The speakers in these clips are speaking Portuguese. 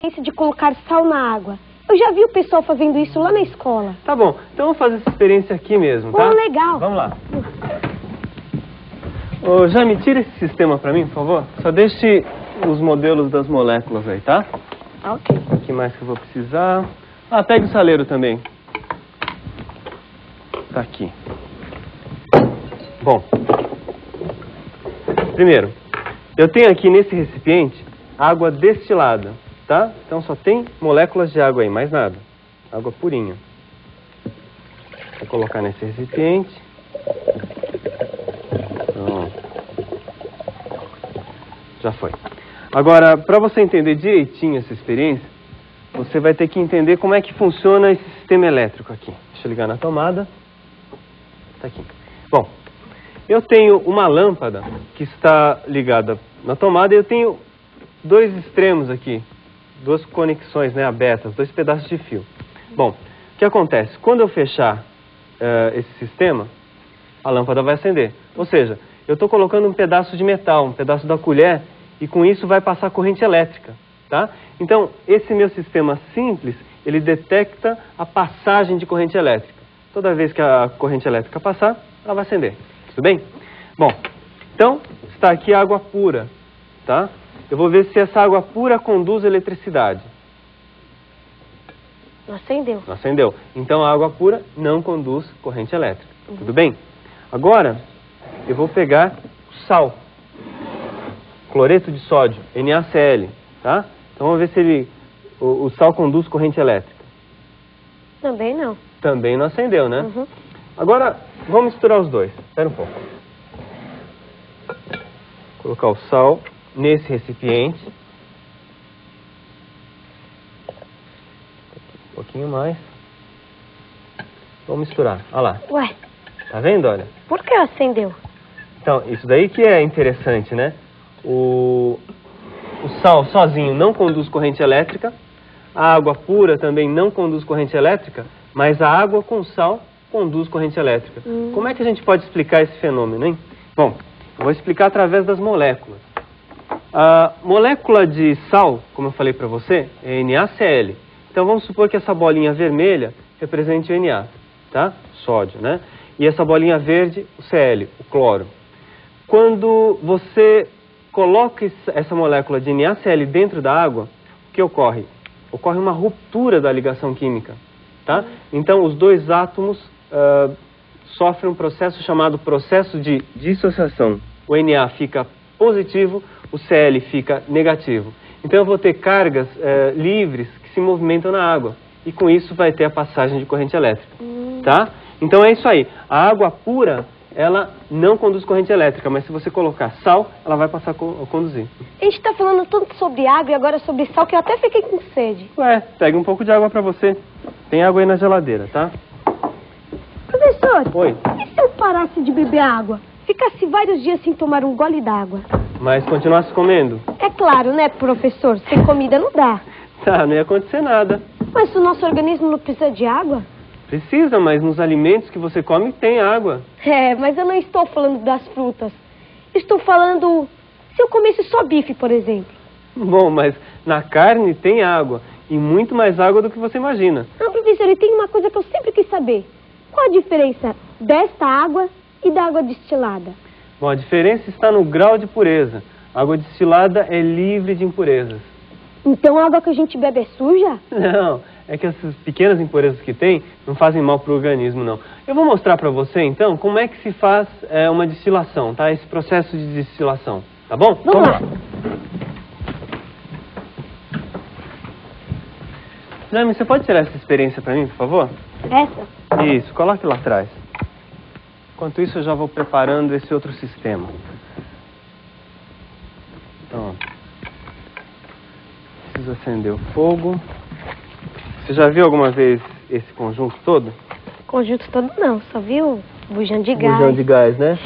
de colocar sal na água. Eu já vi o pessoal fazendo isso lá na escola. Tá bom, então vamos fazer essa experiência aqui mesmo, tá? Oh, legal. Vamos lá. Ô, Jaime, tira esse sistema pra mim, por favor. Só deixe os modelos das moléculas aí, tá? Ok. O que mais que eu vou precisar? Ah, pegue o saleiro também. Tá aqui. Bom. Primeiro, eu tenho aqui nesse recipiente água destilada, tá? Então só tem moléculas de água aí, mais nada. Água purinha. Vou colocar nesse recipiente. Pronto. Já foi. Agora, para você entender direitinho essa experiência, você vai ter que entender como é que funciona esse sistema elétrico aqui. Deixa eu ligar na tomada. Tá aqui. Bom, eu tenho uma lâmpada que está ligada na tomada e eu tenho dois extremos aqui, duas conexões, né, abertas, dois pedaços de fio. Bom, o que acontece? Quando eu fechar esse sistema, a lâmpada vai acender. Ou seja, eu estou colocando um pedaço de metal, um pedaço da colher, e com isso vai passar corrente elétrica, tá? Então, esse meu sistema simples, ele detecta a passagem de corrente elétrica. Toda vez que a corrente elétrica passar, ela vai acender. Tudo bem? Bom, então, está aqui a água pura, tá? Eu vou ver se essa água pura conduz eletricidade. Não acendeu. Não acendeu. Então, a água pura não conduz corrente elétrica. Tudo bem? Agora, eu vou pegar o sal. Cloreto de sódio, NaCl, tá? Então, vamos ver se o sal conduz corrente elétrica. Também não. Também não acendeu, né? Uhum. Agora, vamos misturar os dois. Espera um pouco. Vou colocar o sal nesse recipiente. Um pouquinho mais. Vamos misturar. Olha lá. Ué, Tá vendo, olha? por que acendeu? Então, isso daí que é interessante, né? O sal sozinho não conduz corrente elétrica. A água pura também não conduz corrente elétrica. Mas a água com sal conduz corrente elétrica. Como é que a gente pode explicar esse fenômeno, hein? Bom, eu vou explicar através das moléculas. A molécula de sal, como eu falei para você, é NaCl. Então vamos supor que essa bolinha vermelha represente o Na, tá? Sódio, né? E essa bolinha verde, o Cl, o cloro. Quando você coloca essa molécula de NaCl dentro da água, o que ocorre? Ocorre uma ruptura da ligação química, tá? Então os dois átomos sofrem um processo chamado processo de dissociação. O Na fica positivo, o Cl fica negativo. Então eu vou ter cargas livres que se movimentam na água. E com isso vai ter a passagem de corrente elétrica. Tá? Então é isso aí. A água pura, ela não conduz corrente elétrica, mas se você colocar sal, ela vai passar a conduzir. A gente tá falando tanto sobre água e agora sobre sal que eu até fiquei com sede. Ué, pega um pouco de água pra você. Tem água aí na geladeira, tá? Professor, Oi. e se eu parasse de beber água? Ficasse vários dias sem tomar um gole d'água? Mas continuasse comendo? É claro, né, professor? Sem comida não dá. Tá, não ia acontecer nada. Mas o nosso organismo não precisa de água? Precisa, mas nos alimentos que você come tem água. É, mas eu não estou falando das frutas. Estou falando se eu comesse só bife, por exemplo. Bom, mas na carne tem água. E muito mais água do que você imagina. Ah, professor, e tem uma coisa que eu sempre quis saber. Qual a diferença desta água e da água destilada? Bom, a diferença está no grau de pureza. A água destilada é livre de impurezas. Então a água que a gente bebe é suja? Não, é que essas pequenas impurezas que tem não fazem mal para o organismo, não. Eu vou mostrar para você, então, como é que se faz uma destilação, tá? Esse processo de destilação, tá bom? Vamos lá. Jaime, você pode tirar essa experiência para mim, por favor? Essa? Isso, coloque lá atrás. Enquanto isso, eu já vou preparando esse outro sistema. Pronto. Preciso acender o fogo. Você já viu alguma vez esse conjunto todo? Conjunto todo não, só viu bujão de gás. Bujão de gás, né?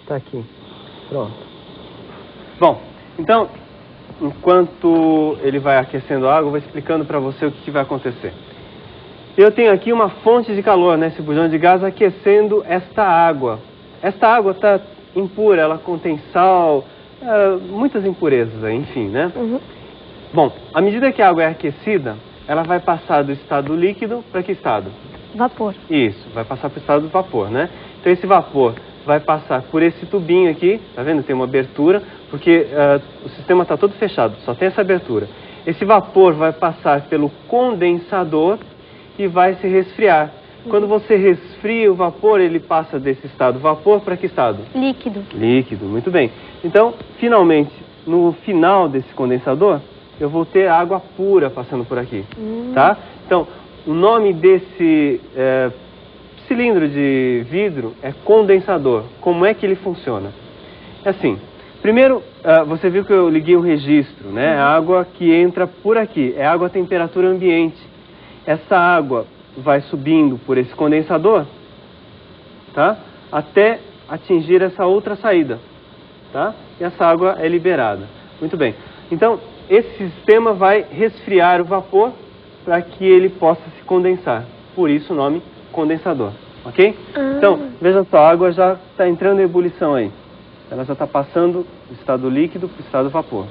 Tá aqui. Pronto. Bom, então, enquanto ele vai aquecendo a água, eu vou explicando para você o que vai acontecer. Eu tenho aqui uma fonte de calor, né? Esse bujão de gás aquecendo esta água. Esta água está impura, ela contém sal, muitas impurezas aí, enfim, né? Bom, à medida que a água é aquecida, ela vai passar do estado líquido para que estado? Vapor. Isso, vai passar para o estado do vapor, né? Então esse vapor vai passar por esse tubinho aqui, tá vendo? Tem uma abertura, porque o sistema está todo fechado, só tem essa abertura. Esse vapor vai passar pelo condensador e vai se resfriar. Quando você resfria o vapor, ele passa desse estado vapor para que estado? Líquido. Líquido, muito bem. Então, finalmente, no final desse condensador, eu vou ter água pura passando por aqui, tá? Então, o nome desse cilindro de vidro é condensador. Como é que ele funciona? É assim, primeiro, você viu que eu liguei o registro, né? A água que entra por aqui, é água a temperatura ambiente. Essa água vai subindo por esse condensador, tá? Até atingir essa outra saída, tá? E essa água é liberada. Muito bem. Então, esse sistema vai resfriar o vapor para que ele possa se condensar. Por isso o nome condensador, ok? Então, veja só, a água já está entrando em ebulição aí. Ela já está passando do estado líquido para o estado vapor,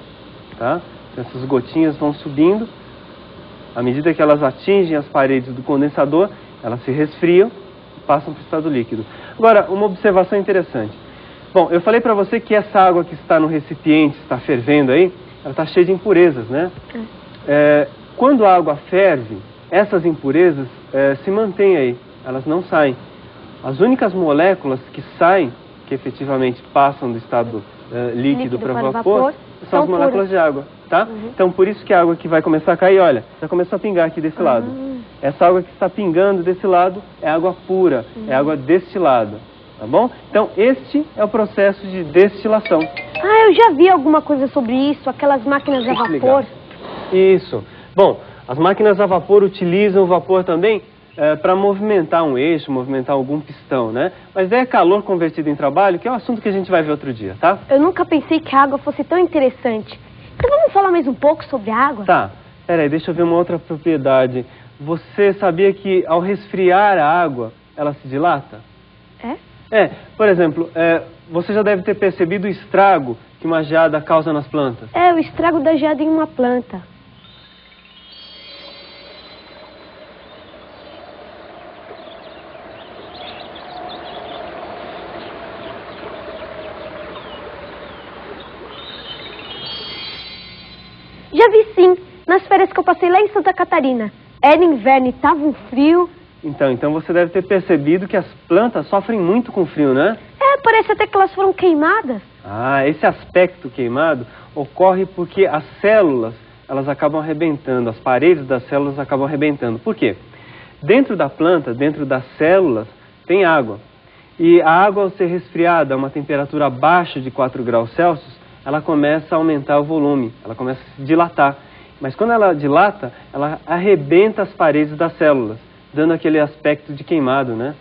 tá? Então, essas gotinhas vão subindo. À medida que elas atingem as paredes do condensador, elas se resfriam e passam para o estado líquido. Agora, uma observação interessante. Bom, eu falei para você que essa água que está no recipiente, está fervendo aí, ela está cheia de impurezas, né? Quando a água ferve, essas impurezas se mantêm aí, elas não saem. As únicas moléculas que saem, que efetivamente passam do estado líquido para vapor, são as moléculas de água, tá? Então, por isso que a água que vai começar a cair, olha, já começou a pingar aqui desse lado. Essa água que está pingando desse lado é água pura, é água destilada, tá bom? Então, este é o processo de destilação. Ah, eu já vi alguma coisa sobre isso, aquelas máquinas a vapor. Isso. Bom, as máquinas a vapor utilizam o vapor também para movimentar um eixo, movimentar algum pistão, né? Mas é calor convertido em trabalho, que é um assunto que a gente vai ver outro dia, tá? Eu nunca pensei que a água fosse tão interessante. Então vamos falar mais um pouco sobre a água? Tá. Peraí, deixa eu ver uma outra propriedade. Você sabia que ao resfriar a água, ela se dilata? Por exemplo, você já deve ter percebido o estrago que uma geada causa nas plantas. O estrago da geada em uma planta. Já vi sim, nas férias que eu passei lá em Santa Catarina. Era inverno e tava um frio. Então você deve ter percebido que as plantas sofrem muito com frio, né? Parece até que elas foram queimadas. Esse aspecto queimado ocorre porque as células, elas acabam arrebentando, as paredes das células acabam arrebentando. Por quê? Dentro da planta, dentro das células, tem água. E a água, ao ser resfriada a uma temperatura abaixo de 4 graus Celsius, ela começa a aumentar o volume, ela começa a se dilatar. Mas quando ela dilata, ela arrebenta as paredes das células, dando aquele aspecto de queimado, né?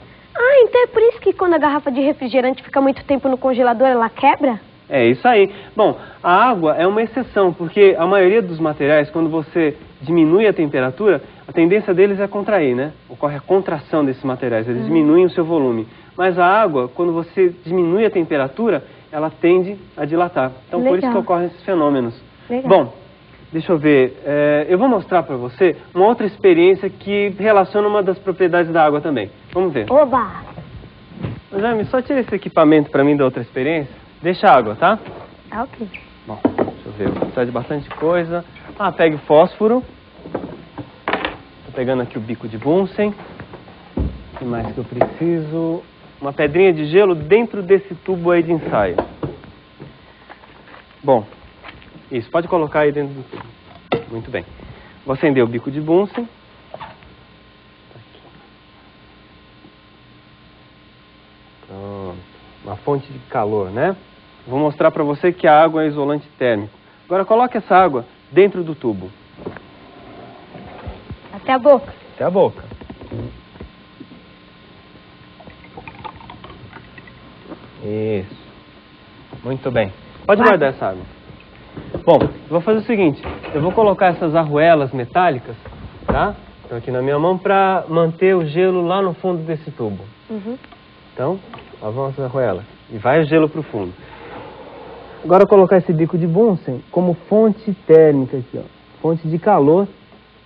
Então é por isso que quando a garrafa de refrigerante fica muito tempo no congelador, ela quebra? É isso aí. Bom, a água é uma exceção, porque a maioria dos materiais, quando você diminui a temperatura, a tendência deles é contrair, né? Ocorre a contração desses materiais, eles diminuem o seu volume. Mas a água, quando você diminui a temperatura, ela tende a dilatar. Então, por isso que ocorrem esses fenômenos. Bom, deixa eu ver. Eu vou mostrar para você uma outra experiência que relaciona uma das propriedades da água também. Vamos ver. Oba! Jaime, só tira esse equipamento para mim da outra experiência. Deixa a água, tá? Ok. Bom, deixa eu ver. Vou precisar de bastante coisa. Pegue o fósforo. Tô pegando aqui o bico de Bunsen. O que mais que eu preciso? Uma pedrinha de gelo dentro desse tubo aí de ensaio. Bom, isso, pode colocar aí dentro do tubo. Muito bem. Vou acender o bico de Bunsen. Pronto. Uma fonte de calor, né? Vou mostrar para você que a água é isolante térmico. Agora coloque essa água dentro do tubo. Até a boca. Até a boca. Isso. Muito bem. Pode guardar essa água. Bom, eu vou fazer o seguinte. Eu vou colocar essas arruelas metálicas, tá? Estão aqui na minha mão para manter o gelo lá no fundo desse tubo. Então, lá vão as arruelas. E vai o gelo para o fundo. Agora eu vou colocar esse bico de Bunsen como fonte térmica aqui, ó. fonte de calor